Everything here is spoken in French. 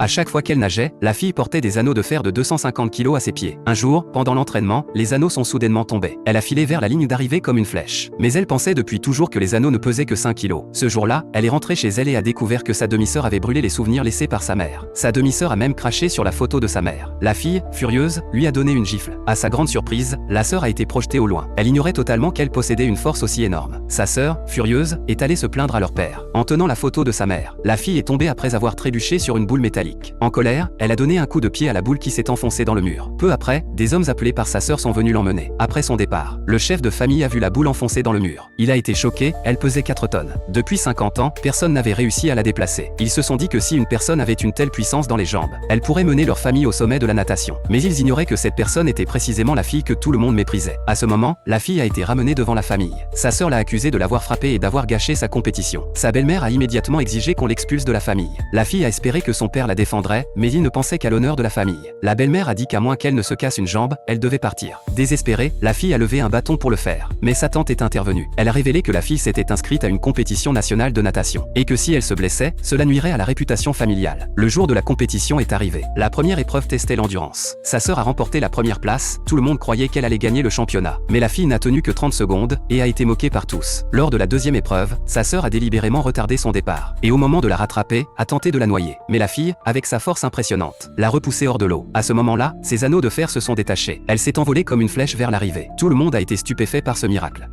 À chaque fois qu'elle nageait, la fille portait des anneaux de fer de 250 kg à ses pieds. Un jour, pendant l'entraînement, les anneaux sont soudainement tombés. Elle a filé vers la ligne d'arrivée comme une flèche. Mais elle pensait depuis toujours que les anneaux ne pesaient que 5 kg. Ce jour-là, elle est rentrée chez elle et a découvert que sa demi-sœur avait brûlé les souvenirs laissés par sa mère. Sa demi-sœur a même craché sur la photo de sa mère. La fille, furieuse, lui a donné une gifle. À sa grande surprise, la sœur a été projetée au loin. Elle ignorait totalement qu'elle possédait une force aussi énorme. Sa sœur, furieuse, est allée se plaindre à leur père. En tenant la photo de sa mère, la fille est tombée après avoir trébuché sur une boule métallique. En colère, elle a donné un coup de pied à la boule qui s'est enfoncée dans le mur. Peu après, des hommes appelés par sa sœur sont venus l'emmener. Après son départ, le chef de famille a vu la boule enfoncée dans le mur. Il a été choqué, elle pesait 4 tonnes. Depuis 50 ans, personne n'avait réussi à la déplacer. Ils se sont dit que si une personne avait une telle puissance dans les jambes, elle pourrait mener leur famille au sommet de la natation. Mais ils ignoraient que cette personne était précisément la fille que tout le monde méprisait. À ce moment, la fille a été ramenée devant la famille. Sa sœur l'a accusée de l'avoir frappée et d'avoir gâché sa compétition. Sa belle-mère a immédiatement exigé qu'on l'expulse de la famille. La fille a espéré que son père la défendrait, mais il ne pensait qu'à l'honneur de la famille. La belle-mère a dit qu'à moins qu'elle ne se casse une jambe, elle devait partir. Désespérée, la fille a levé un bâton pour le faire. Mais sa tante est intervenue. Elle a révélé que la fille s'était inscrite à une compétition nationale de natation. Et que si elle se blessait, cela nuirait à la réputation familiale. Le jour de la compétition est arrivé. La première épreuve testait l'endurance. Sa sœur a remporté la première place, tout le monde croyait qu'elle allait gagner le championnat. Mais la fille n'a tenu que 30 secondes, et a été moquée par tous. Lors de la deuxième épreuve, sa sœur a délibérément retardé son départ. Et au moment de la rattraper, a tenté de la noyer. Mais la fille, avec sa force impressionnante, l'a repoussée hors de l'eau. À ce moment-là, ses anneaux de fer se sont détachés. Elle s'est envolée comme une flèche vers l'arrivée. Tout le monde a été stupéfait par ce miracle.